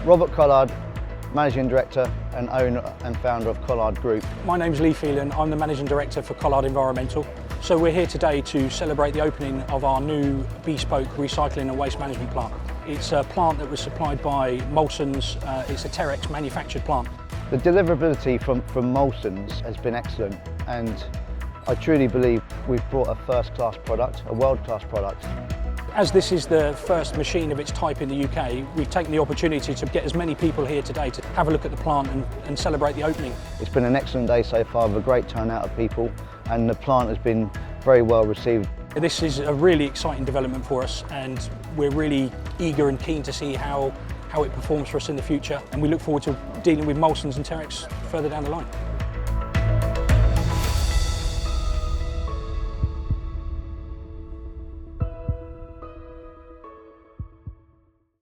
Robert Collard, Managing Director and owner and founder of Collard Group. My name's Lee Phelan, I'm the Managing Director for Collard Environmental. So we're here today to celebrate the opening of our new bespoke recycling and waste management plant. It's a plant that was supplied by Molson's, it's a Terex manufactured plant. The deliverability from Molson's has been excellent, and I truly believe we've brought a first-class product, a world-class product. As this is the first machine of its type in the UK, we've taken the opportunity to get as many people here today to have a look at the plant and celebrate the opening. It's been an excellent day so far with a great turnout of people, and the plant has been very well received. This is a really exciting development for us, and we're really eager and keen to see how it performs for us in the future, and we look forward to dealing with Molson's and Terex further down the line.